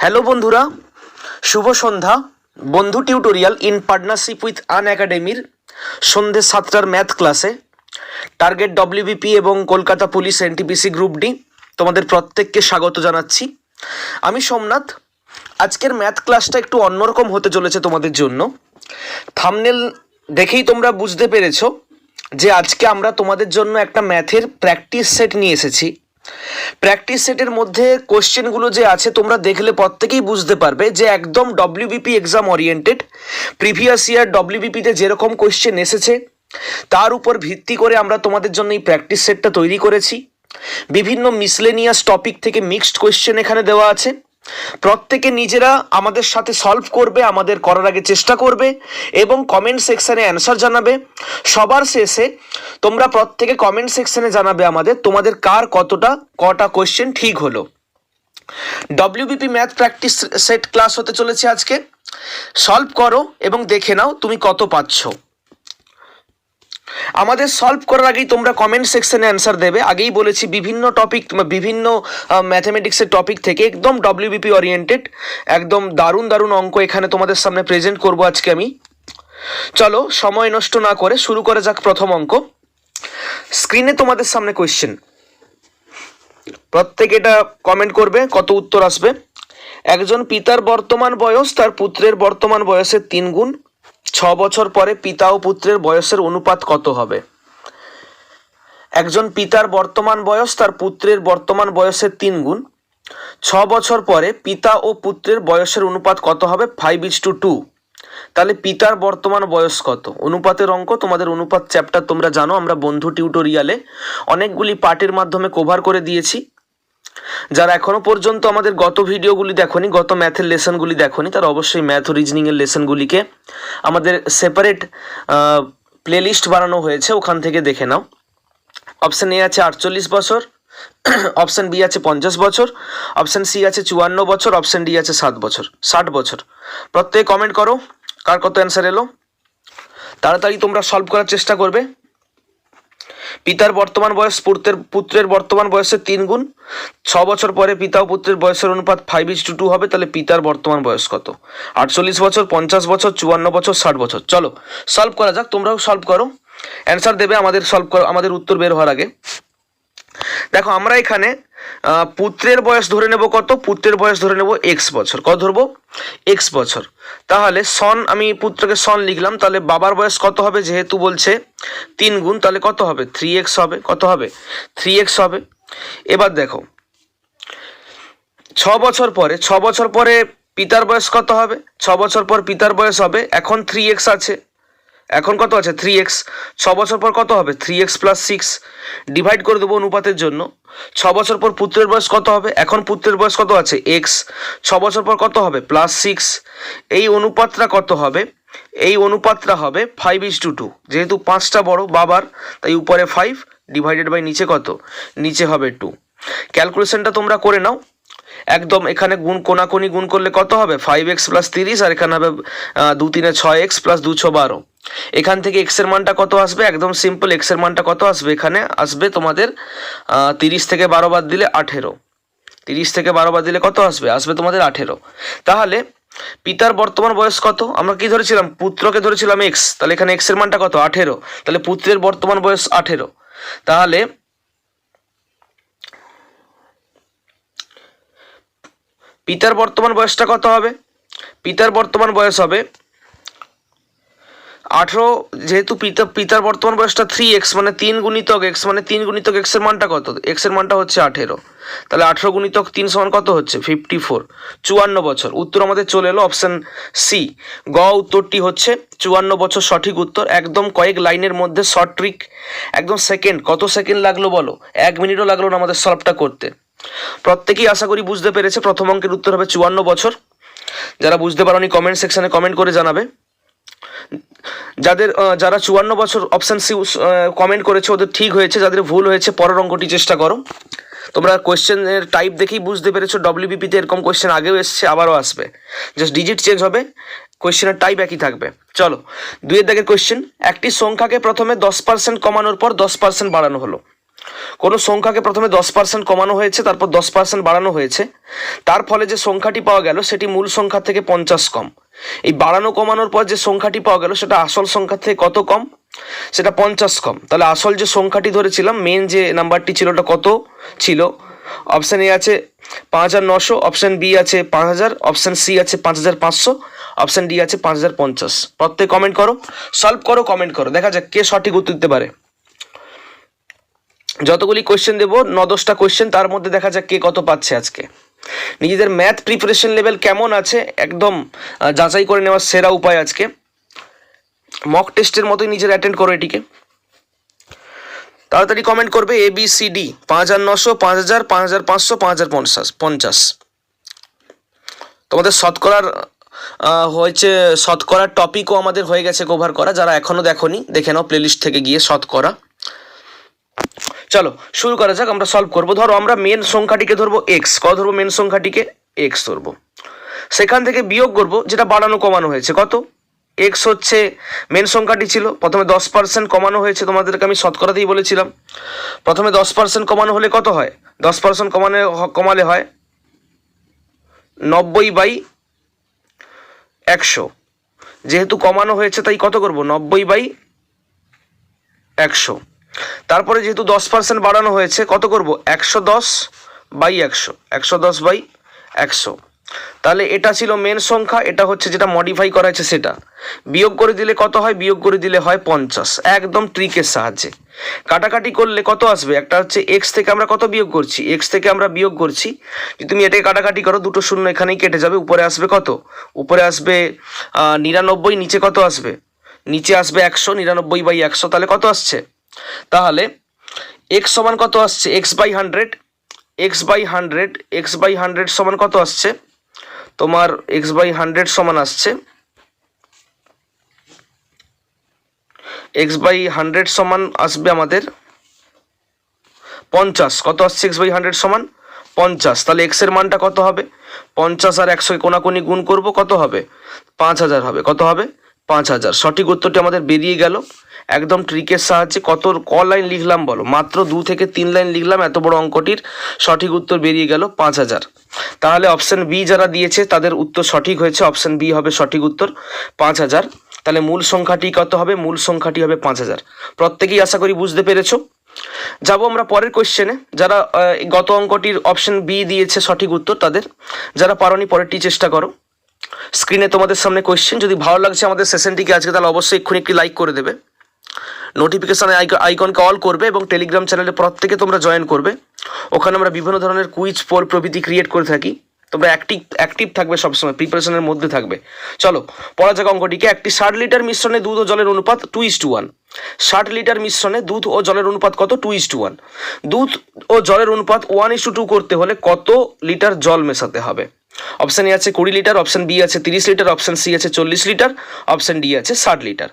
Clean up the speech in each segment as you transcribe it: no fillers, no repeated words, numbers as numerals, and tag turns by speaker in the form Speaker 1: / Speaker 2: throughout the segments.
Speaker 1: Hello বন্ধুরা, শুভ সন্ধ্যা। বন্ধু tutorial in partnership with আন একাডেমির সন্ধ্যে 7টার ম্যাথ ক্লাসে টার্গেট ডব্লিউবিপি এবং Kolkata police NTPC group D তোমাদের প্রত্যেককে স্বাগত জানাচ্ছি। আমি সোমনাথ। আজকের ম্যাথ ক্লাসটা একটু অন্যরকম হতে চলেছে তোমাদের জন্য। থাম্বনেল দেখেই তোমরা বুঝতে পেরেছো যে আজকে আমরা তোমাদের জন্য একটা ম্যাথের প্র্যাকটিস সেট নিয়ে এসেছি। প্র্যাকটিস সেটের মধ্যে কোশ্চেনগুলো যে আছে তোমরা দেখলে প্রত্যেকেই বুঝতে পারবে যে একদম WBP exam oriented. Previous year ডব্লিউবিপিতে যেরকম কোশ্চেন এসেছে তার উপর ভিত্তি করে আমরা তোমাদের জন্য এই প্র্যাকটিস সেটটা তৈরি করেছি। বিভিন্ন মিসলেনিয়াস টপিক থেকে মিক্সড কোশ্চেন এখানে দেওয়া আছে। প্রত্যেকে নিজেরা আমাদের সাথে সলভ করবে, আমাদের করার আগে চেষ্টা করবে এবং কমেন্ট সেকশানে অ্যান্সার জানাবে। সবার শেষে তোমরা প্রত্যেকে কমেন্ট সেকশানে জানাবে তোমাদের কার কটা কোশ্চেন ঠিক হলো। WBP math practice set class হতে চলেছে আজকে। সলভ করো এবং দেখে নাও তুমি কত পাচ্ছ। আমাদের সলভ করার আগেই তোমরা কমেন্ট সেকশনে অ্যান্সার দেবে। আগেই বলেছি বিভিন্ন টপিক, বিভিন্ন ম্যাথামেটিক্সের টপিক থেকে একদম ডব্লিউবিপি ওরিয়েন্টেড একদম দারুণ দারুণ অঙ্ক এখানে তোমাদের সামনে প্রেজেন্ট করব আজকে আমি। চলো সময় নষ্ট না করে শুরু করা যাক প্রথম অঙ্ক। স্ক্রিনে তোমাদের সামনে কোয়েশ্চেন, প্রত্যেকে এটা কমেন্ট করবে কত উত্তর আসবে। একজন পিতার বর্তমান বয়স তার পুত্রের বর্তমান বয়সের 3 গুণ। 6 বছর পরে পিতা ও পুত্রের বয়সের অনুপাত কত হবে? একজন পিতার বর্তমান বয়স তার পুত্রের বর্তমান বয়সের 3 গুণ। 6 বছর পরে পিতা ও পুত্রের বয়সের অনুপাত কত হবে? 5:2। তাহলে পিতার বর্তমান বয়স কত? অনুপাতের অঙ্ক। তোমাদের অনুপাত চ্যাপ্টার তোমরা জানো, আমরা বন্ধু টিউটোরিয়ালে অনেকগুলি পার্টের মাধ্যমে কভার করে দিয়েছি। যারা এখনো পর্যন্ত আমাদের গত ভিডিওগুলি দেখোনি, গত ম্যাথের লেসনগুলি দেখোনি, তারা অবশ্যই ম্যাথ ও রিজনিংয়ের লেসনগুলিকে আমাদের সেপারেট প্লেলিস্ট বানানো হয়েছে, ওখান থেকে দেখে নাও। অপশান এ আছে 48 বছর, অপশান বি আছে 50 বছর, অপশান সি আছে 54 বছর, অপশান ডি আছে 60 বছর। প্রত্যেকে কমেন্ট করো কার কত অ্যান্সার এলো। তাড়াতাড়ি তোমরা সলভ করার চেষ্টা করবে। পিতার বর্তমান বয়স পুত্রের বর্তমান বয়সের 3 গুণ। 6 বছর পরে পিতা ও পুত্রের বয়সের অনুপাত 5:2 হবে। তাহলে পিতার বর্তমান বয়স কত? 48 বছর, 50 বছর, 54 বছর, 60 বছর। চলো সলভ করা যাক, তোমরাও সলভ করো, অ্যান্সার দেবে আমাদের উত্তর বের হওয়ার আগে। দেখো আমরা এখানে পুত্রের বয়স ধরে নেব কত? পুত্রের বয়স ধরে নেব এক্স বছর। কত ধরবো? এক্স বছর। তাহলে আমি পুত্রকে সন লিখলাম। তাহলে বাবার বয়স কত হবে? যেহেতু বলছে 3 গুণ, তাহলে কত হবে? 3x হবে। কত হবে? 3x হবে। এবার দেখো 6 বছর পরে পিতার বয়স কত হবে? 6 বছর পর পিতার বয়স হবে, এখন 3x আছে, এখন কত আছে? 3x। 6 বছর পর কত হবে? 3x + 6। ডিভাইড করে দেবো অনুপাতের জন্য। 6 বছর পর পুত্রের বয়স কত হবে? এখন পুত্রের বয়স কত আছে? x। 6 বছর পর কত হবে? +6। এই অনুপাতটা কত হবে? এই অনুপাতটা হবে 5:2। যেহেতু 5টা বড় বাবার, তাই উপরে 5 ডিভাইডেড বাই নিচে কত? নিচে হবে 2। ক্যালকুলেশনটা তোমরা করে নাও। একদম এখানে কোনাকুনি গুণ করলে কত হবে? 5x + 30, আর এখানে হবে 2 3 6x + 2 6 12। এখান থেকে x এর মানটা কত আসবে? একদম সিম্পল, x এর মানটা কত আসবে? এখানে আসবে তোমাদের 30 থেকে 12 বাদ দিলে 18। 30 থেকে 12 বাদ দিলে কত আসবে? আসবে তোমাদের 18। তাহলে পিতার বর্তমান বয়স কত? আমরা কি ধরেছিলাম? পুত্রকে ধরেছিলাম x, তাহলে এখানে x এর মানটা কত? 18। তাহলে পুত্রের বর্তমান বয়স 18। তাহলে পিতার বর্তমান বয়সটা কত হবে? পিতার বর্তমান বয়স হবে 18। যেহেতু পিতার বর্তমান বয়সটা 3x, মানে 3 গুণিতক x, মানে 3 গুণিতক x এর মানটা কত? x এর মানটা হচ্ছে 18। তাহলে 18 গুণিতক 3 সমান কত হচ্ছে? 54। 54 বছর। উত্তর আমাদের চলে এলো অপশান সি। উত্তরটি হচ্ছে 54 বছর সঠিক উত্তর। একদম কয়েক লাইনের মধ্যে শর্ট ট্রিক, একদম সেকেন্ড। কত সেকেন্ড লাগলো বলো? 1 মিনিটও লাগলো না আমাদের সলভটা করতে। প্রত্যেকেই আশা করি বুঝতে পেরেছে। প্রথম অঙ্কের উত্তর হবে 54 বছর। যারা বুঝতে পারোনি কমেন্ট সেকশনে কমেন্ট করে জানাবে। যারা 54 বছর অপশান সি কমেন্ট করেছে ওদের ঠিক হয়েছে, যাদের ভুল হয়েছে পরের অঙ্কটি চেষ্টা করো। তোমরা কোয়েশ্চেনের টাইপ দেখেই বুঝতে পেরেছো ডব্লিউবিপিতে এরকম কোয়েশ্চেন আগেও এসছে, আবারও আসবে, জাস্ট ডিজিট চেঞ্জ হবে, কোয়েশ্চেনের টাইপ একই থাকবে। চলো 2 এর দাগের কোয়েশ্চেন। একটি সংখ্যাকে প্রথমে 10% কমানোর পর 10% বাড়ানো হলো। কোনো সংখ্যাকে প্রথমে 10% কমানো হয়েছে, তারপর 10% বাড়ানো হয়েছে, তার ফলে যে সংখ্যাটি পাওয়া গেল সেটি মূল সংখ্যা থেকে 50 কম। এই বাড়ানো কমানোর পর যে সংখ্যাটি পাওয়া গেল সেটা আসল সংখ্যা থেকে কত কম? সেটা 50 কম। তাহলে আসল যে সংখ্যাটি ধরেছিলাম, মেন যে নাম্বারটি ছিল, ওটা কত ছিল? অপশান এ আছে 5900, অপশান বি আছে 5000, অপশান সি আছে 5500, অপশান ডি আছে 5050। প্রত্যেক কমেন্ট করো, সলভ করো, কমেন্ট করো, দেখা যাক কে সঠিক উত্তর দিতে পারে। যতগুলি কোয়েশ্চেন দেবো, 9-10টা কোয়েশ্চেন, তার মধ্যে দেখা যাক কে কত পাচ্ছে আজকে। নিজেদের ম্যাথ প্রিপারেশন লেভেল কেমন আছে একদম যাচাই করে নেওয়ার সেরা উপায় আজকে। মক টেস্টের মতোই নিজের অ্যাটেন্ড করো এটিকে। তাড়াতাড়ি কমেন্ট করবে ABCD 5900, 5000, 5500, 5050। তোমাদের শতকরার হয়েছে, শতকরার টপিকও আমাদের হয়ে গেছে কভার করা। যারা এখনো দেখোনি দেখে নাও প্লেলিস্ট থেকে গিয়ে শতকরা। চলো শুরু করা যাক, আমরা সলভ করবো। ধরো আমরা মেন সংখ্যাটিকে ধরবো এক্স। কত ধরবো? মেন সংখ্যাটিকে এক্স ধরবো। সেখান থেকে বিয়োগ করবো যেটা বাড়ানো কমানো হয়েছে। কত? এক্স হচ্ছে মেন সংখ্যাটি ছিল, প্রথমে 10% কমানো হয়েছে, তোমাদেরকে আমি শতকরাতেই বলেছিলাম। প্রথমে 10% কমানো হলে কত হয়? 10% কমালে হয় 90/100। যেহেতু কমানো হয়েছে তাই কত করবো? 90/100। তারপরে যেহেতু 10% বাড়ানো হয়েছে, কত করব? 110/100, 110/100। তাহলে এটা ছিল মেন সংখ্যা, এটা হচ্ছে যেটা মডিফাই করা হয়েছে সেটা। বিয়োগ করে দিলে কত হয়? বিয়োগ করে দিলে হয় 50। একদম ট্রিকের সাহায্যে কাটাকাটি করলে কত আসবে? একটা হচ্ছে এক্স থেকে আমরা কত বিয়োগ করছি? এক্স থেকে আমরা বিয়োগ করছি। যদি তুমি এটাকে কাটাকাটি করো, দুটো শূন্য এখানেই কেটে যাবে। উপরে আসবে কত? উপরে আসবে 99, নিচে কত আসবে? নিচে আসবে 100, 99/100। তাহলে কত আসছে? তাহলে এক্স সমান কত আসছে? x/100, x/100, x/100 সমান কত আসছে? তোমার x/100 সমান আসছে, x/100 সমান আসবে আমাদের 50। কত আসছে? x/100 সমান 50। তাহলে x এর মানটা কত হবে? 50 আর 100 কোনাকুনি গুণ করব, কত হবে? 5000 হবে। কত হবে? 5000। সঠিক উত্তরটি আমাদের বেরিয়ে গেল একদম ট্রিকের সাহায্যে। ক লাইন লিখলাম বলো? মাত্র 2 থেকে 3 লাইন লিখলাম, এত বড় অঙ্কটির সঠিক উত্তর বেরিয়ে গেল 5000। তাহলে অপশন বি যারা দিয়েছে তাদের উত্তর সঠিক হয়েছে, অপশন বি হবে সঠিক উত্তর, 5000। তাহলে মূল সংখ্যাটি কত হবে? মূল সংখ্যাটি হবে 5000। প্রত্যেকেই আশা করি বুঝতে পেরেছো। যাবো আমরা পরের কোশ্চেনে। যারা গত অঙ্কটির অপশন বি দিয়েছে সঠিক উত্তর, তাদের। যারা পারোনি পরেরটি চেষ্টা করো। স্ক্রিনে তোমাদের সামনে কোশ্চেন। যদি ভালো লাগছে আমাদের সেশনটিকে আজকে, তাহলে অবশ্যই এক্ষুনি একটি লাইক করে দেবে, নোটিফিকেশানে আইকনকে অল করবে এবং টেলিগ্রাম চ্যানেলে প্রত্যেকে তোমরা জয়েন করবে। ওখানে আমরা বিভিন্ন ধরনের কুইজ, পোল প্রভৃতি ক্রিয়েট করে থাকি। তোমরা অ্যাক্টিভ থাকবে, সবসময় প্রিপারেশনের মধ্যে থাকবে। চলো পড়া যাক অঙ্কটিকে। একটি 60 লিটার মিশ্রণে দুধ ও জলের অনুপাত 2:1। 60 লিটার মিশ্রণে দুধ ও জলের অনুপাত কত? 2:1। দুধ ও জলের অনুপাত 1:2 করতে হলে কত লিটার জল মেশাতে হবে? অপশান এ আছে 20 লিটার, অপশান বি আছে 30 লিটার, অপশান সি আছে 40 লিটার, অপশান ডি আছে 60 লিটার।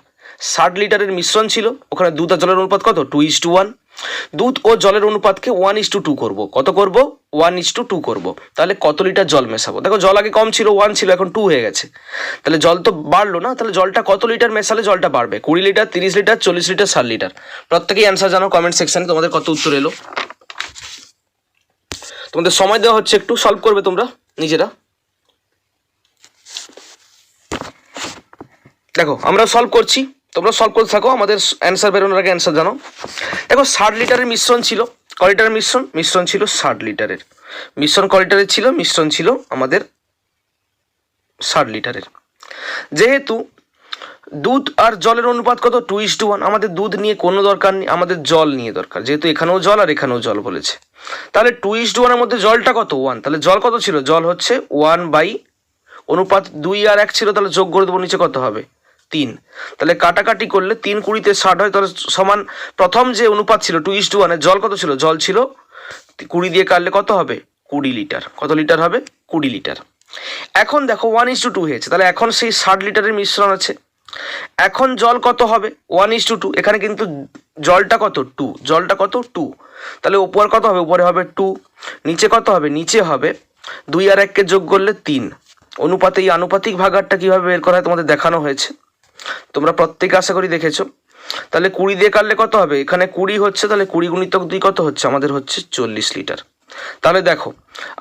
Speaker 1: 60 লিটারের মিশ্রণ ছিল, ওখানে দুধ আর জলের অনুপাত কত? 2:1। দুধ ও জলের অনুপাতকে 1:2 করব। কত করব? 1:2 করব। তাহলে কত লিটার জল মেশাবো? দেখো জল আগে কম ছিল, 1 ছিল, এখন 2 হয়ে গেছে। তাহলে জল তো বাড়লো না, তাহলে জলটা কত লিটার মেশালে জলটা বাড়বে? 20 লিটার, 30 লিটার, 40 লিটার, 60 লিটার। প্রত্যেকেই অ্যান্সার জানাও কমেন্ট সেকশনে তোমাদের কত উত্তর এলো। তোমাদের সময় দেওয়া হচ্ছে, একটু সলভ করবে তোমরা নিজেরা। দেখো আমরা সলভ করছি, তোমরা সলভ করতে থাকো, আমাদের অ্যান্সার বেরোনোর আগে অ্যান্সার জানো। দেখো 60 লিটারের মিশ্রণ ছিল, ক লিটারের মিশ্রণ ছিল 60 লিটারের। মিশ্রণ ক লিটারের ছিল? মিশ্রণ ছিল আমাদের 60 লিটারের। যেহেতু দুধ আর জলের অনুপাত কত? 2:1। আমাদের দুধ নিয়ে কোনো দরকার নেই, আমাদের জল নিয়ে দরকার, যেহেতু এখানেও জল আর এখানেও জল বলেছে। তাহলে 2:1 মধ্যে জলটা কত? 1। তাহলে জল কত ছিল? জল হচ্ছে 1 অনুপাত 2 আর 1 ছিল, তাহলে যোগ করে দেবো, নিচে কত হবে? 3। তাহলে কাটাকাটি করলে 3 20 60 হয়, তাহলে সমান প্রথম যে অনুপাত ছিল 2:1, জল কত ছিল? জল ছিল 20 দিয়ে কাটলে কত হবে? 20 লিটার। কত লিটার হবে? 20 লিটার। এখন দেখো 1:2 হয়েছে, তাহলে এখন সেই 60 লিটারের মিশ্রণ আছে। এখন জল কত হবে? 1:2। এখানে কিন্তু জলটা কত? 2। জলটা কত? 2। তাহলে উপর কত হবে? উপরে হবে 2। নিচে কত হবে? নিচে হবে 2 আর 1কে যোগ করলে 3। অনুপাতে এই আনুপাতিক ভাগারটা কিভাবে বের করা হয় তোমাদের দেখানো হয়েছে, তোমরা প্রত্যেকে আশা করি দেখেছো। তাহলে 20 দিয়ে কাটলে কত হবে? এখানে 20 হচ্ছে, তাহলে 20 গুণিতক 2 কত হচ্ছে? আমাদের হচ্ছে 40 লিটার। তাহলে দেখো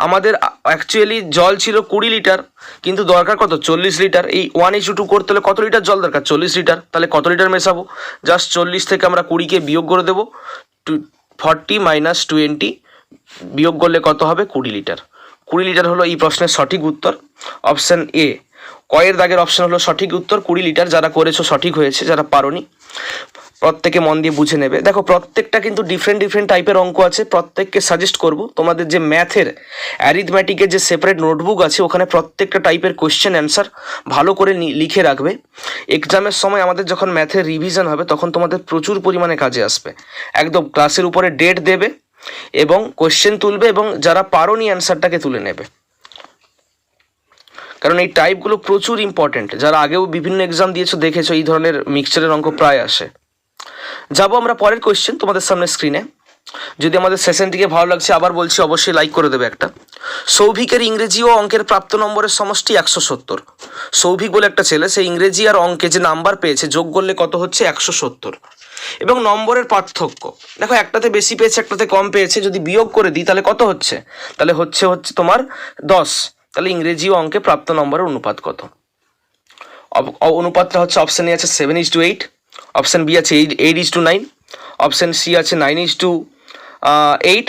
Speaker 1: আমাদের অ্যাকচুয়ালি জল ছিল 20 লিটার, কিন্তু দরকার কত? 40 লিটার। এই 1:2 করতে হলে কত লিটার জল দরকার? 40 লিটার। তাহলে কত লিটার মেশাবো? জাস্ট 40 থেকে আমরা 20কে বিয়োগ করে দেবো। 40 মাইনাস 20 বিয়োগ করলে কত হবে? 20 লিটার। 20 লিটার হলো এই প্রশ্নের সঠিক উত্তর। অপশান এ, কয়ের দাগের অপশান হলো সঠিক উত্তর। 20 লিটার। যারা করেছো সঠিক হয়েছে, যারা পারোনি প্রত্যেকে মন দিয়ে বুঝে নেবে। দেখো প্রত্যেকটা কিন্তু ডিফারেন্ট টাইপের অঙ্ক আছে। প্রত্যেককে সাজেস্ট করব তোমাদের যে ম্যাথের অ্যারিথমেটিকের যে সেপারেট নোটবুক আছে, ওখানে প্রত্যেকটা টাইপের কোয়েশ্চেন অ্যান্সার ভালো করে লিখে রাখবে। এক্সামের সময় আমাদের যখন ম্যাথের রিভিশন হবে, তখন তোমাদের প্রচুর পরিমাণে কাজে আসবে। একদম ক্লাসের উপরে ডেট দেবে এবং কোয়েশ্চেন তুলবে, এবং যারা পারোনি অ্যান্সারটাকে তুলে নেবে, কারণ এই টাইপগুলো প্রচুর ইম্পর্টেন্ট। যারা আগেও বিভিন্ন এক্সাম দিয়েছো দেখেছো এই ধরনের মিক্সচারের অঙ্ক প্রায় আসে। যাবো আমরা পরের কোয়েশ্চেন তোমাদের সামনে স্ক্রিনে। যদি আমাদের সেশনটিকে ভালো লাগছে, আবার বলছি অবশ্যই লাইক করে দেবে একটা। সৌভিকের ইংরেজি ও অঙ্কের প্রাপ্ত নম্বরের সমষ্টি 170। সৌভিক বলে একটা ছেলে, সে ইংরেজি আর অঙ্কে যে নাম্বার পেয়েছে যোগ করলে কত হচ্ছে? 170। এবং নম্বরের পার্থক্য দেখো, একটাতে বেশি পেয়েছে একটাতে কম পেয়েছে, যদি বিয়োগ করে দিই তাহলে কত হচ্ছে? তাহলে হচ্ছে তোমার 10। তাহলে ইংরেজি ও অঙ্কে প্রাপ্ত নম্বরের অনুপাত কত? অনুপাতটা হচ্ছে অপশান এ আছে 7:8, অপশান বি আছে 8:9, অপশান সি আছে 9:8,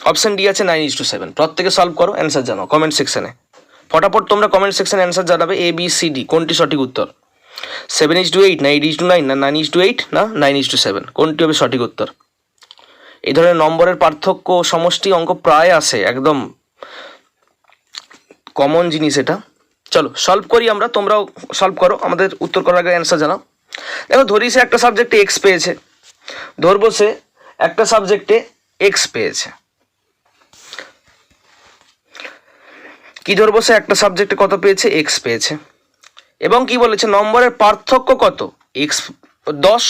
Speaker 1: অপশান ডি আছে 9:7। প্রত্যেকে সলভ করো, অ্যান্সার জানাও কমেন্ট সেকশনে। ফটাফট তোমরা কমেন্ট সেকশনে অ্যান্সার জানাবে ABCD কোনটি সঠিক উত্তর। 7:8 না 8:9 না 9:8 না 9:7, কোনটি হবে সঠিক উত্তর? এই ধরনের নম্বরের পার্থক্য সমষ্টি অঙ্ক প্রায় আসে, একদম কমন জিনিস এটা। চলো সলভ করি আমরা, তোমরাও সলভ করো, আমাদের উত্তর করার আগে অ্যান্সার জানাও। দেখো ধরি সে একটা সাবজেক্টে এক্স পেয়েছে, ধরবো সে একটা সাবজেক্টে এক্স পেয়েছে। কি ধরবো? সে একটা সাবজেক্টে কত পেয়েছে? এক্স পেয়েছে। এবং কি বলেছে? নম্বরের পার্থক্য কত? এক্স 10।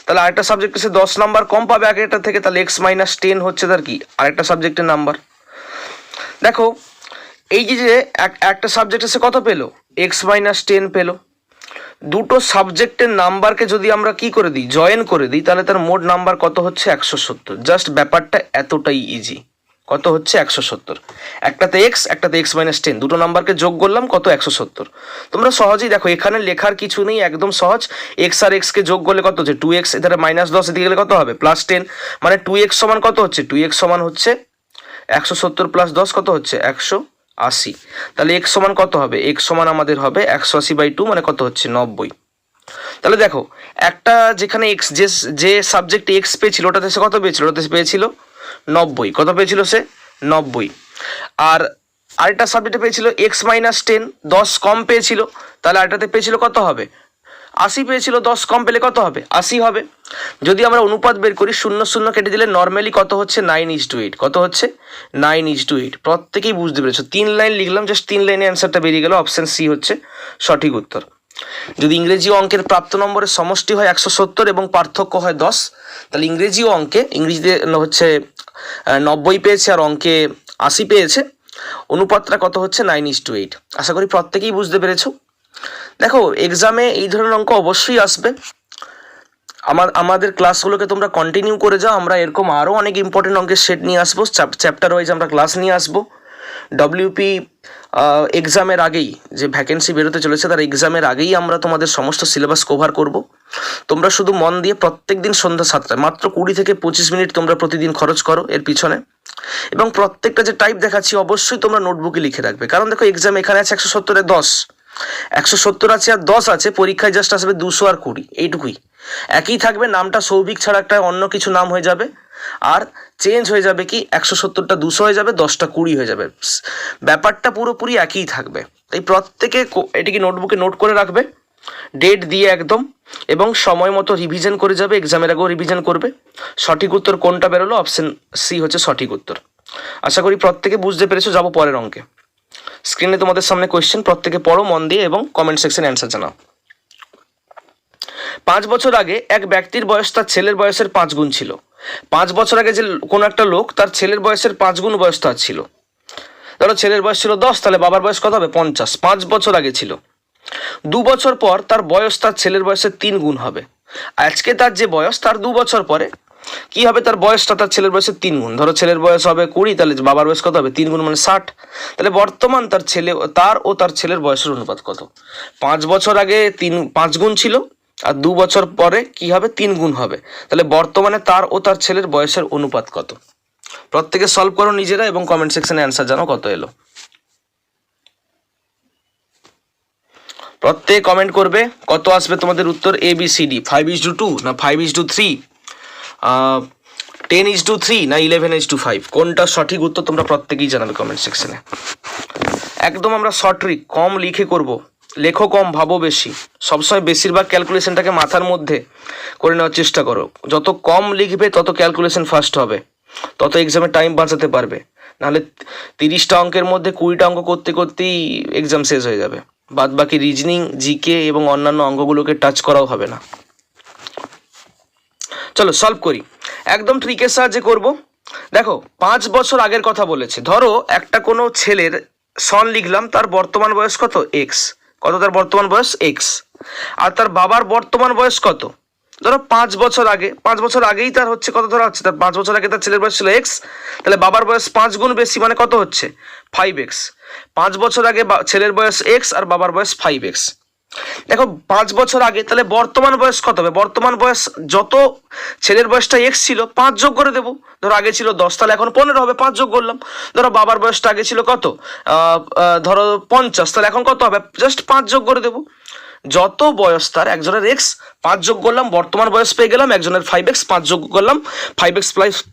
Speaker 1: তাহলে আরেকটা সাবজেক্টে সে 10 নাম্বার কম পাবে আগেরটা থেকে, তাহলে x-10 হচ্ছে তার কি? আরেকটা সাবজেক্টের নাম্বার। দেখো এই যে একটা সাবজেক্টে সে কত পেলো? x-10 পেলো। দুটো সাবজেক্টের নাম্বারকে যদি আমরা কি করে দিই? জয়েন করে দিই, তাহলে তার মোট নাম্বার কত হচ্ছে? 170। জাস্ট ব্যাপারটা এতটাই ইজি। কত হচ্ছে? 170। একটাতে এক্স, একটাতে x-10, দুটো নাম্বারকে যোগ করলাম, কত? 170। তোমরা সহজেই দেখো, এখানে লেখার কিছু নেই, একদম সহজ। এক্স আর এক্সকে যোগ করলে কত হচ্ছে? 2x, এধারে -10 এদিকে গেলে কত হবে? +10, মানে 2x সমান কত হচ্ছে? 2x সমান হচ্ছে 170 + 10 কত হচ্ছে? 180। তাহলে x সমান কত হবে? x সমান আমাদের হবে 180/2, মানে কত হচ্ছে? 90। তাহলে দেখো একটা যেখানে এক্স, যে সাবজেক্ট এক্স পেয়েছিল ওটাতে সে কত পেয়েছিল? ওটাতে পেয়েছিল 90। কত পেয়েছিল সে? 90। আর আরেকটা সাবজেক্টে পেয়েছিল x-10, 10 কম পেয়েছিল, তাহলে আরেকটাতে পেয়েছিল কত হবে? 80 পেয়েছিল। 10 কম পেলে কত হবে? 80 হবে। যদি আমরা অনুপাত বের করি, 0 কেটে দিলে নর্মালি কত হচ্ছে? 9:8। কত হচ্ছে? 9:8। প্রত্যেকেই বুঝতে পেরেছো। 3 লাইন লিখলাম, জাস্ট 3 লাইনে অ্যান্সারটা বেরিয়ে গেল। অপশান সি হচ্ছে সঠিক উত্তর। যদি ইংরেজি ও অঙ্কের প্রাপ্ত নম্বরের সমষ্টি হয় 170 এবং পার্থক্য হয় 10, তাহলে ইংরেজি ও অঙ্কে, ইংরেজিতে হচ্ছে 90 পেয়েছে আর অঙ্কে 80 পেয়েছে, অনুপাতটা কত হচ্ছে? 9:8। আশা করি প্রত্যেকেই বুঝতে পেরেছো। দেখো এক্সামে এই ধরনের অঙ্ক অবশ্যই আসবে। আমাদের ক্লাসগুলোকে তোমরা কন্টিনিউ করে যাও। আমরা এরকম আরও অনেক ইম্পর্টেন্ট অঙ্কের সেট নিয়ে আসবো, চ্যাপ্টার ওয়াইজ আমরা ক্লাস নিয়ে আসবো। WP এক্সামের আগেই, যে ভ্যাকেন্সি বেরোতে চলেছে তার এক্সামের আগেই আমরা তোমাদের সমস্ত সিলেবাস কভার করব। তোমরা শুধু মন দিয়ে প্রত্যেক দিন সন্ধ্যা 7টায় মাত্র 20 থেকে 25 মিনিট তোমরা প্রতিদিন খরচ করো এর পিছনে। এবং প্রত্যেকটা যে টাইপ দেখাচ্ছি অবশ্যই তোমরা নোটবুকে লিখে রাখবে, কারণ দেখো এক্সাম এখানে আছে 170-এ 10, 170 আছে আর 10 আছে, পরীক্ষায় জাস্ট আসবে 200 আর 20, এইটুকুই। একই থাকবে, নামটা সৌভিক ছাড়া একটা অন্য কিছু নাম হয়ে যাবে, আর চেঞ্জ হয়ে যাবে কি 170টা 200 হয়ে যাবে, 10টা 20 হয়ে যাবে। ব্যাপারটা পুরোপুরি একই থাকবে। তাই প্রত্যেকে এটিকে নোটবুকে নোট করে রাখবে, ডেট দিয়ে একদম, এবং সময় মতো রিভিশন করে যাবে। এক্সামের আগেও রিভিশন করবে। সঠিক উত্তর কোনটা বেরোলো? অপশন সি হচ্ছে সঠিক উত্তর। আশা করি প্রত্যেকে বুঝতে পেরেছো। যাবো পরের অঙ্কে। স্ক্রিনে তোমাদের সামনে কোয়েশ্চেন, প্রত্যেকে পড়ো মন দিয়ে এবং কমেন্ট সেকশনে অ্যান্সার জানাও। 5 বছর আগে এক ব্যক্তির বয়স তার ছেলের বয়সের 5 গুণ ছিল। 5 বছর আগে যে কোনো একটা লোক, তার ছেলের বয়সের 5 গুণ বয়স তার ছিল। ধরো ছেলের বয়স ছিল 10, তাহলে বাবার বয়স কত হবে? 50। 5 বছর আগে ছিল। 2 বছর পর তার বয়স তার ছেলের বয়সের 3 গুণ হবে। আজকে তার যে বয়স তার 2 বছর পরে কি হবে, তার বয়সটা তার ছেলের বয়সের 3 গুণ। ধরো ছেলের বয়স হবে 20, তাহলে বাবার বয়স কত হবে 3 গুণ মানে 60। তাহলে বর্তমান তার ছেলের বয়সের অনুপাত কত? 5 বছর আগে 5 গুণ ছিল, আর 2 বছর পরে কি হবে 3 গুণ হবে। তাহলে বর্তমানে তার ছেলের বয়সের অনুপাত কত? প্রত্যেকে সলভ করো নিজেরা এবং কমেন্ট সেকশনে অ্যান্সার জানাও কত এলো। প্রত্যেকে কমেন্ট করবে কত আসবে তোমাদের উত্তর। ABCD 5:2 না 5:3, 10:3 না 11:5, কোনটা সঠিক উত্তর তোমরা প্রত্যেকেই জানাবে কমেন্ট সেকশনে। একদম আমরা শর্ট ট্রিক, কম লিখে করব, লেখো কম ভাবো বেশি। সবসময় বেশিরভাগ ক্যালকুলেশনটাকে মাথার মধ্যে করে নেওয়ার চেষ্টা করো। যত কম লিখবে তত ক্যালকুলেশন ফাস্ট হবে, তত এক্সামে টাইম বাঁচাতে পারবে। নাহলে 30টা অঙ্কের মধ্যে 20টা অঙ্ক করতে করতেই এক্সাম শেষ হয়ে যাবে, বাদ বাকি রিজনিং, জিকে এবং অন্যান্য অঙ্কগুলোকে টাচ করাও হবে না। চলো সলভ করি, একদম ট্রিকের সাহায্যে করব। দেখো 5 বছর আগের কথা বলেছে। ধরো একটা কোনো ছেলের সন লিখলাম, তার বর্তমান বয়স কত এক্স, কত তার বর্তমান বয়স এক্স, আর তার বাবার বর্তমান বয়স কত, ধরো 5 বছর আগে, 5 বছর আগেই তার হচ্ছে কত ধরা হচ্ছে, তার 5 বছর আগে তার ছেলের বয়স ছিল এক্স, তাহলে বাবার বয়স 5 গুণ বেশি মানে কত হচ্ছে 5x। 5 বছর আগে ছেলের বয়স এক্স আর বাবার বয়স 5x। দেখো 5 বছর আগে, তাহলে বর্তমান বয়স কত হবে? বর্তমান বয়স যত ছেলের বয়সটা এক্স ছিল 5 যোগ করে দেবো। ধরো আগে ছিল 10, তাহলে এখন 15 হবে, 5 যোগ করলাম। ধরো বাবার বয়সটা আগে ছিল কত, ধরো 50, তাহলে এখন কত হবে, জাস্ট 5 যোগ করে দেবো। যত বয়স তার, একজনের এক্স 5 যোগ করলাম বর্তমান বয়স পেয়ে গেলাম, একজনের 5x 5 যোগ করলাম 5x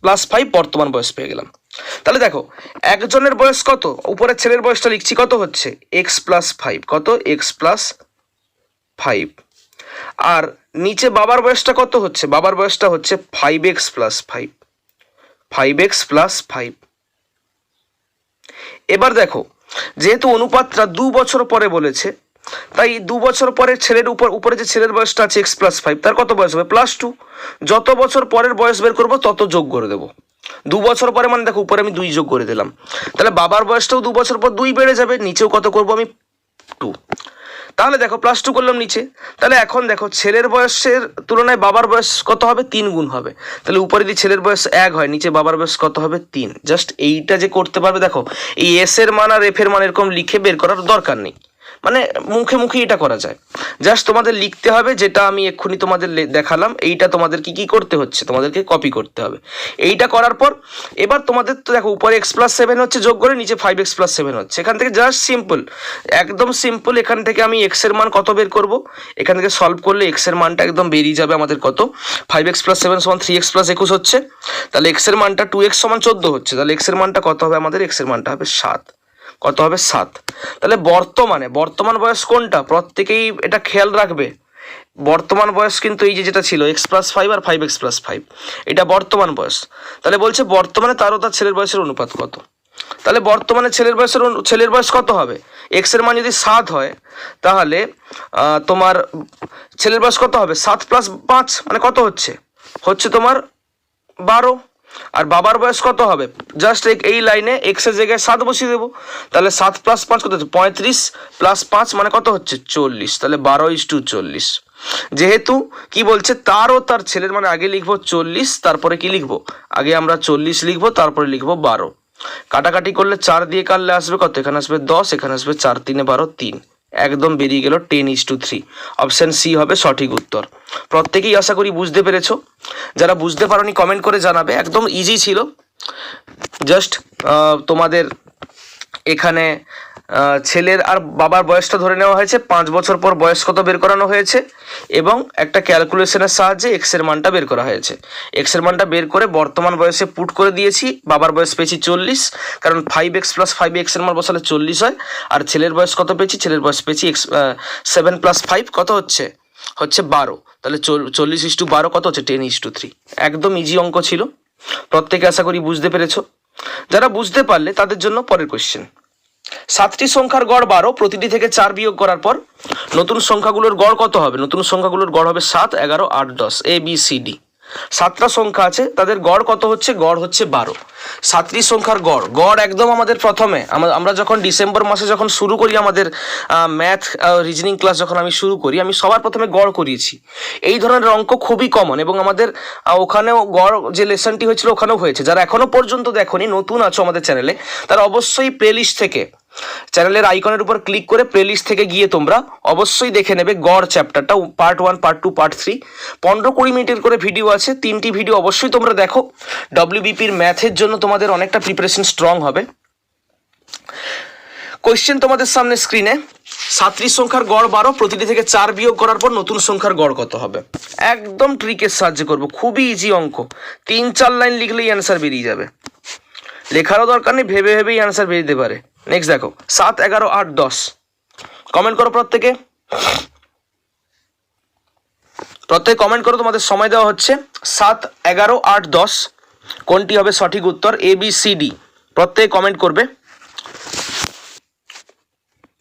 Speaker 1: প্লাস 5 বর্তমান বয়স পেয়ে গেলাম। তাহলে দেখো একজনের বয়স কত, উপরের ছেলের বয়সটা লিখছি কত হচ্ছে x প্লাস 5, কত x প্লাস 5, আর নিচে বাবার বয়সটা কত হচ্ছে, বাবার বয়সটা হচ্ছে 5x প্লাস 5, 5x প্লাস 5। এবার দেখো যেহেতু অনুপাতটা 2 বছর পরে বলেছে, তাই 2 বছর পরে ছেলের উপরে যে ছেলের বয়সটা আছে x প্লাস 5, তার কত বয়স হবে +2। যত বছর পরের বয়স বের করবো তত যোগ করে দেবো। 2 বছর পরে মানে দেখো উপরে আমি 2 যোগ করে দিলাম, তাহলে বাবার বয়সটাও 2 বছর পর 2 বেড়ে যাবে, নিচেও কত করবো আমি 2। তাহলে দেখো +2 করলাম নিচে, তাহলে এখন দেখো ছেলের বয়সের তুলনায় বাবার বয়স কত হবে 3 গুণ হবে। তাহলে উপরে যদি ছেলের বয়স 1 হয়, নিচে বাবার বয়স কত হবে 3। জাস্ট এইটা যে করতে পারবে, দেখো এই এস এর মান আর এফ এর মান এরকম লিখে বের করার দরকার নেই, মানে মুখে মুখে এটা করা যায়। জাস্ট তোমাদের লিখতে হবে, যেটা আমি এক্ষুনি তোমাদের দেখালাম, এইটা তোমাদের কি করতে হচ্ছে, তোমাদেরকে কপি করতে হবে। এইটা করার পর এবার তোমাদের তো দেখো উপরে x প্লাস 7 হচ্ছে যোগ করে, নিচে 5x প্লাস 7 হচ্ছে। এখান থেকে জাস্ট সিম্পল, একদম সিম্পল, এখান থেকে আমি x এর মান কত বের করব, এখান থেকে সলভ করলে x এর মানটা একদম বেরিয়ে যাবে আমাদের কত, 5x প্লাস 7 সমান 3x প্লাস 21 হচ্ছে। তাহলে x এর মানটা 2x সমান 14 হচ্ছে, তাহলে x এর মানটা কত হবে আমাদের, x এর মানটা হবে 7। কত হবে 7। তাহলে বর্তমান বয়স কোনটা, প্রত্যেকেই এটা খেয়াল রাখবে। বর্তমান বয়স কিন্তু এই যেটা ছিল x প্লাস 5 আর 5x প্লাস 5, এটা বর্তমান বয়স। তাহলে বলছে বর্তমানে তার ও তার ছেলের বয়সের অনুপাত কত। তাহলে বর্তমানে ছেলের বয়স কত হবে, x এর মান যদি 7 হয়, তাহলে তোমার ছেলের বয়স কত হবে 7 প্লাস 5 মানে কত হচ্ছে তোমার 12। আর বাবার বয়স কত হবে, জাস্ট এই লাইনে x এর জায়গায় 7 বসিয়ে দেবো। তাহলে 7 প্লাস 5 কত হচ্ছে 35 প্লাস 5 মানে কত হচ্ছে 40। তাহলে 12:40। যেহেতু কি বলছে তার ও তার ছেলের, মানে আগে লিখবো 40, তারপরে কি লিখবো, আগে আমরা 40 লিখবো, তারপরে লিখবো 12। কাটাকাটি করলে 4 দিয়ে কাটলে আসবে কত, এখানে আসবে 10, এখানে আসবে 4 3 12 3, একদম বেরিয়ে গেল 10:3। অপশন সি হবে সঠিক উত্তর। প্রত্যেকেই আশা করি বুঝতে পেরেছো। যারা বুঝতে পারোনি কমেন্ট করে জানাবে, একদম ইজি ছিল। জাস্ট তোমাদের এখানে ছেলের আর বাবার বয়সটা ধরে নেওয়া হয়েছে, 5 বছর পর বয়স কত বের করানো হয়েছে, এবং একটা ক্যালকুলেশনের সাহায্যে এক্স এর মানটা বের করা হয়েছে। এক্স এর মানটা বের করে বর্তমান বয়সে পুট করে দিয়েছি, বাবার বয়স পেয়েছি 40, কারণ 5x প্লাস 5 এক্স এর মান বসালে 40 হয়। আর ছেলের বয়স কত পেয়েছি, ছেলের বয়স পেয়েছি 7 প্লাস 5 কত হচ্ছে 12। তাহলে 40:12 কত হচ্ছে 10:3। একদম ইজি অঙ্ক ছিল, প্রত্যেকে আশা করি বুঝতে পেরেছো। যারা বুঝতে পারলে তাদের জন্য পরের কোয়েশ্চেন। 7টি সংখ্যার গড় 12, প্রতিটি থেকে 4 বিয়োগ করার পর নতুন সংখ্যাগুলোর গড় কত হবে। নতুন সংখ্যাগুলোর গড় হবে 7, 11, 8, 10, ABCD। সাতটা সংখ্যা আছে, তাদের গড় কত হচ্ছে? গড় হচ্ছে 12। 7টি সংখ্যার গড়, গড় একদম আমাদের প্রথমে আমরা যখন ডিসেম্বর মাসে যখন শুরু করি আমাদের ম্যাথ রিজনিং ক্লাস যখন আমি শুরু করি, আমি সবার প্রথমে গড় করিয়েছি। এই ধরনের অঙ্ক খুবই কমন এবং আমাদের ওখানেও গড় যে লেসনটি হয়েছিল ওখানেও হয়েছে। যারা এখনো পর্যন্ত দেখোনি, নতুন আছো আমাদের চ্যানেলে, তারা অবশ্যই প্লেলিস্ট থেকে, চ্যানেলের আইকনের উপর ক্লিক করে প্লেলিস্ট থেকে গিয়ে তোমরা অবশ্যই দেখে নেবে গড় চ্যাপ্টারটা, পার্ট 1, পার্ট 2, পার্ট 3, 15-20 মিনিটের করে ভিডিও আছে। 3টি ভিডিও অবশ্যই তোমরা দেখো। ডব্লিউবিপির ম্যাথের জন্য তোমাদের অনেকটা প্রিপারেশন স্ট্রং হবে। কোয়েশ্চেন তোমাদের সামনে স্ক্রিনে। 7টি সংখ্যার গড় 12, প্রতিটি থেকে 4 বিয়োগ করার পর নতুন সংখ্যার গড় কত হবে? একদম ট্রিকের সাহায্যে করবো, খুবই ইজি অঙ্ক। 3-4 লাইন লিখলেই অ্যান্সার বেরিয়ে যাবে, লেখারও দরকার নেই, ভেবে ভেবেই অ্যান্সার বেরিয়ে পারে। নেক্সট দেখো, 7, 11, 8, 10। কমেন্ট করো প্রত্যেকে, কমেন্ট করো, তোমাদের সময় দেওয়া হচ্ছে। 7, 11, 8, 10 কোনটি হবে সঠিক উত্তর? ABCD। প্রত্যেকে কমেন্ট করবে।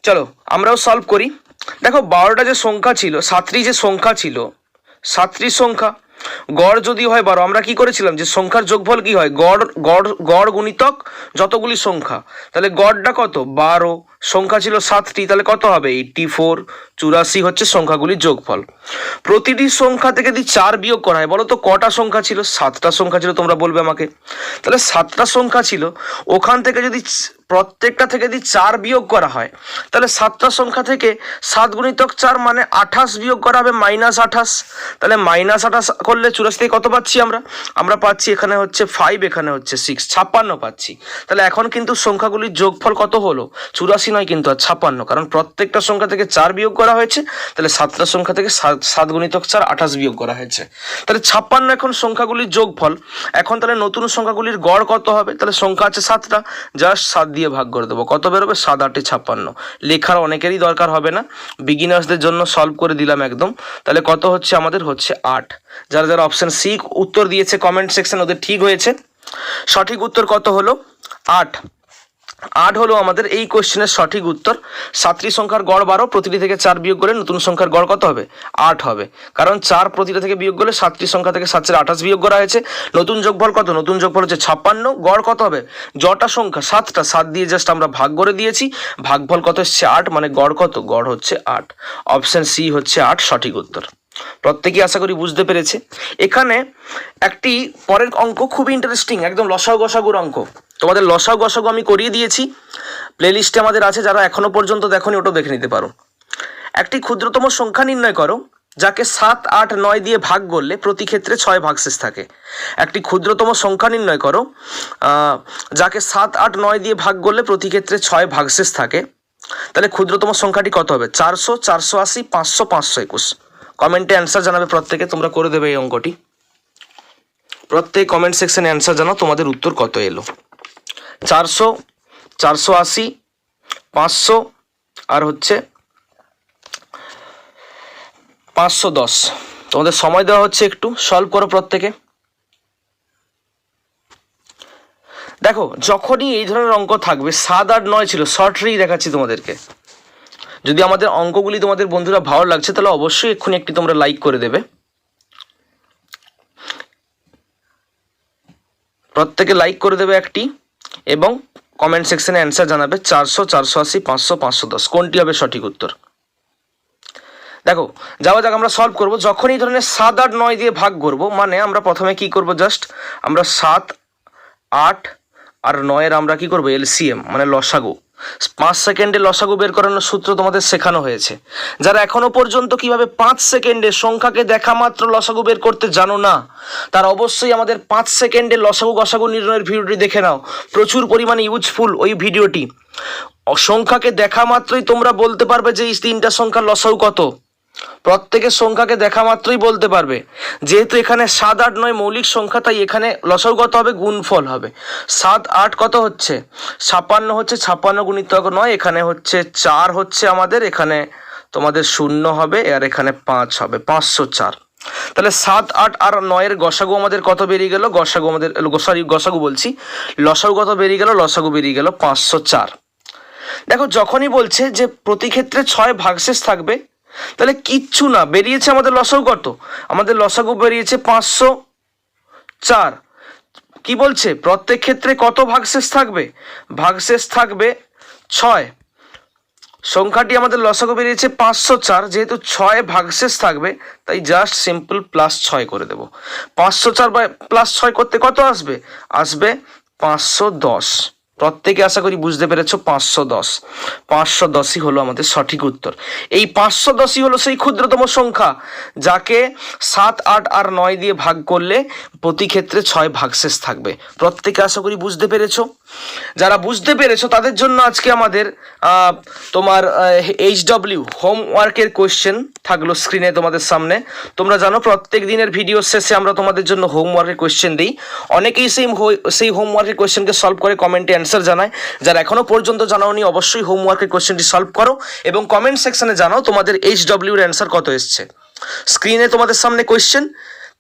Speaker 1: চলো আমরাও সলভ করি। দেখো 12টা যে সংখ্যা ছিল, 7টি যে সংখ্যা ছিল, 7টি সংখ্যা গড় যদি হয় 12, আমরা কি করেছিলাম যে সংখ্যার যোগফল কি হয়? গড় গড় গড় গুণিতক যতগুলি সংখ্যা, তাহলে গড়টা কত? 12। সংখ্যা ছিল 7টি, তাহলে কত হবে? 84। 84 হচ্ছে সংখ্যাগুলির যোগফল। প্রতিটি সংখ্যা থেকে যদি 4 বিয়োগ করা হয়, বলো তো কটা সংখ্যা ছিল? 7টা সংখ্যা ছিল, তোমরা বলবে আমাকে। তাহলে 7টা সংখ্যা ছিল, ওখান থেকে যদি প্রত্যেকটা থেকে যদি 4 বিয়োগ করা হয়, তাহলে 7টা সংখ্যা থেকে 7 গুণিতক 4 মানে 28 বিয়োগ করা হবে -28। তাহলে -28 করলে 84 থেকে কত পাচ্ছি আমরা পাচ্ছি এখানে হচ্ছে 5, এখানে হচ্ছে 6, 56 পাচ্ছি। তাহলে এখন কিন্তু সংখ্যাগুলির যোগফল কত হলো? 84 নয় কিন্তু, আর 56, কারণ প্রত্যেকটা সংখ্যা থেকে 4 বিয়োগ করা হয়েছে। তাহলে 7টা সংখ্যা থেকে 7 গুণিতক 4 28 বিয়োগ করা হয়েছে, তাহলে 56 এখন সংখ্যাগুলির যোগফল। এখন তাহলে নতুন সংখ্যাগুলির গড় কত হবে? তাহলে সংখ্যা আছে 7টা, জাস্ট 7 দিয়ে ভাগ করে দেবো, কত বেরোবে? 7, 8, 56। লেখার অনেকেরই দরকার হবে না, বিগিনার্সদের জন্য সলভ করে দিলাম একদম। তাহলে কত হচ্ছে? আমাদের হচ্ছে 8। যারা যারা অপশন সি উত্তর দিয়েছে কমেন্ট সেকশন, ওদের ঠিক হয়েছে। সঠিক উত্তর কত হলো? 8। 8 হলো আমাদের এই কোশ্চেনের সঠিক উত্তর। 7টি সংখ্যার গড় 12, প্রতিটি থেকে 4 বিয়োগ করলে নতুন সংখ্যার গড় কত হবে? 8 হবে, কারণ 4 প্রতিটা থেকে বিয়োগ করলে 7টি সংখ্যা থেকে 7 × 28 বিয়োগ করা হয়েছে। নতুন যোগফল কত? নতুন যোগফল হচ্ছে 56। গড় কত হবে? যটা সংখ্যা 7টা, 7 দিয়ে জাস্ট আমরা ভাগ করে দিয়েছি, ভাগফল কত হচ্ছে 8, মানে গড় কত? গড় হচ্ছে 8। অপশন সি হচ্ছে 8 সঠিক উত্তর। প্রত্যেকেই আশা করি বুঝতে পেরেছে। এখানে একটি পরের অঙ্ক খুবই ইন্টারেস্টিং, একদম লসাগু গসাগুর অঙ্ক। তোমাদের লসাগু গসাগু আমি করিয়ে দিয়েছি, প্লেলিস্টে আমাদের আছে, যারা এখনো পর্যন্ত দেখোনি ওটাও দেখে নিতে পারো। একটি ক্ষুদ্রতম সংখ্যা নির্ণয় করো যাকে 7, 8, 9 দিয়ে ভাগ করলে প্রতি ক্ষেত্রে 6 ভাগশেষ থাকে। একটি ক্ষুদ্রতম সংখ্যা নির্ণয় করো যাকে 7, 8, 9 দিয়ে ভাগ করলে প্রতি ক্ষেত্রে 6 ভাগশেষ থাকে। তাহলে ক্ষুদ্রতম সংখ্যাটি কত হবে? 400, 480, 500, 521। কমেন্টে অ্যান্সার জানাবে প্রত্যেকে, তোমরা করে দেবে এই অঙ্কটি। প্রত্যেক কমেন্ট সেকশনে অ্যান্সার জানাও তোমাদের উত্তর কত এলো। 400, 480, 500 আর হচ্ছে 510। তোমাদের সময় দেওয়া হচ্ছে, একটু সলভ করো প্রত্যেকে। দেখো যখনই এই ধরনের অঙ্ক থাকবে, 7, 8, 9 ছিল, শর্টরেই দেখাচ্ছি তোমাদেরকে। যদি আমাদের অঙ্কগুলি তোমাদের বন্ধুরা ভালো লাগছে, তাহলে অবশ্যই এক্ষুনি একটি তোমরা লাইক করে দেবে। প্রত্যেকে লাইক করে দেবে একটি, এবং কমেন্ট সেকশনে অ্যান্সার জানাবে। 400, 480, 500, 510 কোনটি হবে সঠিক উত্তর? দেখো যাওয়া যাক, আমরা সলভ করব। যখন এই ধরনের 7, 8, 9 দিয়ে ভাগ করব, মানে আমরা প্রথমে কি করব? জাস্ট আমরা 7, 8 আর 9 আমরা কি করব? এলসিএম মানে লসাগু। 5 সেকেন্ডে লসাগু বের করানোর সূত্র তোমাদের শেখানো হয়েছে। যারা এখনো পর্যন্ত কিভাবে 5 সেকেন্ডে সংখ্যাকে দেখা মাত্র লসাগু বের করতে জানো না, তারা অবশ্যই আমাদের 5 সেকেন্ডে লসাগু গসাগু নির্ণয়ের ভিডিওটি দেখে নাও। প্রচুর পরিমাণে ইউজফুল ওই ভিডিওটি। সংখ্যাকে দেখা মাত্রই তোমরা বলতে পারবে যে এই 3টা সংখ্যার লসাগু কত। প্রত্যেকের সংখ্যাকে দেখা মাত্রই বলতে পারবে। যেহেতু এখানে 7, 8, 9 মৌলিক সংখ্যা, তাই এখানে লসাগু কত হবে? গুণফল হবে। 7, 8 কত হচ্ছে? 56 হচ্ছে, 56 গুণিতক 9, এখানে হচ্ছে 4 হচ্ছে আমাদের, এখানে তোমাদের 0 হবে, আর এখানে 5 হবে, 504। তাহলে 7, 8 আর 9 গসাগু আমাদের কত বেরিয়ে গেল? গসাগু আমাদের গসাগু বলছি, লসাগু কত বেরিয়ে গেল? লসাগু বেরিয়ে গেল 504। দেখো যখনই বলছে যে প্রতি ক্ষেত্রে 6 ভাগশেষ থাকবে, তাহলে কিচ্ছু না, বেরিয়েছে আমাদের লসাগু কত? আমাদের লসাগু বেরিয়েছে 4। কি বলছে, প্রত্যেক ক্ষেত্রে কত ভাগশেষ থাকবে? ভাগশেষ থাকবে 6। সংখ্যাটি আমাদের লসাগু বেরিয়েছে 504, যেহেতু 6 ভাগশেষ থাকবে তাই জাস্ট সিম্পল +6 করে দেব। 504 বাই +6 করতে কত আসবে? আসবে 510। প্রত্যেকে আশা করি বুঝতে পেরেছ, 510। 510ই হলো আমাদের সঠিক উত্তর। এই 510ই হলো সেই ক্ষুদ্রতম সংখ্যা যাকে 7, 8 আর 9 দিয়ে ভাগ করলে প্রতি ক্ষেত্রে 6 ভাগশেষ থাকবে। প্রত্যেকে আশা করি বুঝতে পেরেছো। যারা বুঝতে পেরেছো তাদের জন্য আজকে আমাদের তোমার HW হোমওয়ার্কের কোয়েশ্চেন থাকলো স্ক্রিনে তোমাদের সামনে। তোমরা জানো প্রত্যেক দিনের ভিডিও শেষে আমরা তোমাদের জন্য হোমওয়ার্কের কোয়েশ্চেন দিই। অনেকেই সেই হোমওয়ার্কের কোয়েশ্চেনকে সলভ করে কমেন্টে অ্যান্সার জানায়। যারা এখনো পর্যন্ত জানাওনি অবশ্যই হোমওয়ার্কের কোয়েশ্চেনটি সলভ করো এবং কমেন্ট সেকশনে জানাও তোমাদের HW এর অ্যান্সার কত এসছে। স্ক্রিনে তোমাদের সামনে কোয়েশ্চেন,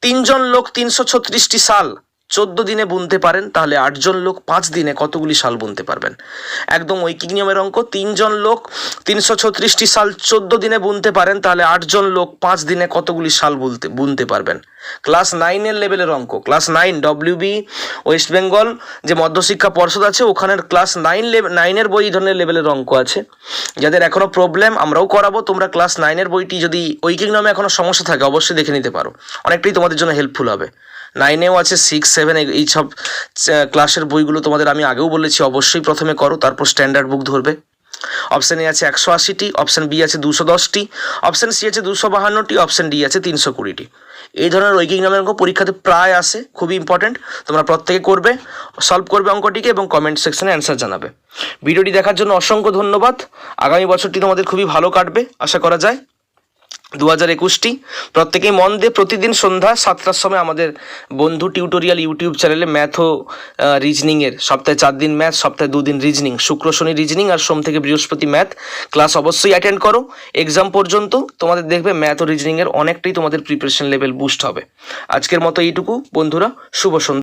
Speaker 1: 3 জন লোক 336টি সাল 14 দিনে বুনতে পারেন, তাহলে 8 জন লোক 5 দিনে কতগুলি শাল বুনতে পারবেন? একদম ঐকিক নিয়মের অঙ্ক। 3 জন লোক 336টি শাল 14 দিনে বুনতে পারেন, তাহলে 8 জন লোক 5 দিনে কতগুলি শাল বুনতে পারবেন? ক্লাস 9-এর লেভেলের অঙ্ক। ক্লাস 9 WB ওয়েস্ট বেঙ্গল যে মধ্যশিক্ষা পর্ষদ আছে ওখানের ক্লাস 9-এর বই এই ধরনের লেভেলের অঙ্ক আছে। যাদের এখনো প্রবলেম আমরাও করাবো, তোমরা ক্লাস 9-এর বইটি যদি ঐকিক নিয়মে এখনো সমস্যা থাকে অবশ্যই দেখে নিতে পারো, অনেকটাই তোমাদের জন্য হেল্পফুল হবে। 9-এও আছে, 6, 7 এই সব ক্লাসের বইগুলো তোমাদের আমি আগেও বলেছি অবশ্যই প্রথমে করো, তারপর স্ট্যান্ডার্ড বুক ধরবে। অপশন এ আছে 180টি, অপশন বি আছে 210টি, অপশন সি আছে 252টি, অপশন ডি আছে 320টি। এই ধরনের ঐকিক নিয়মের অঙ্ক পরীক্ষাতে প্রায় আসে, খুবই ইম্পর্টেন্ট। তোমরা প্রত্যেকে করবে, সলভ করবে অঙ্কটিকে এবং কমেন্ট সেকশনে অ্যান্সার জানাবে। ভিডিওটি দেখার জন্য অসংখ্য ধন্যবাদ। আগামী বছরটি তোমাদের খুবই ভালো কাটবে আশা করা যায়। 2021টি প্রত্যেকেই মন দিয়ে প্রতিদিন সন্ধ্যা 7টার সময় আমাদের বন্ধু টিউটোরিয়াল ইউটিউব চ্যানেলে ম্যাথ ও রিজনিংয়ের সপ্তাহে 4 দিন ম্যাথ, সপ্তাহে 2 দিন রিজনিং, শুক্র শনি রিজনিং আর সোম থেকে বৃহস্পতি ম্যাথ ক্লাস অবশ্যই অ্যাটেন্ড করো। এক্সাম পর্যন্ত তোমাদের দেখবে ম্যাথ ও রিজনিংয়ের অনেকটাই তোমাদের প্রিপারেশন লেভেল বুস্ট হবে। আজকের মতো এইটুকু বন্ধুরা, শুভ সন্ধ্যা।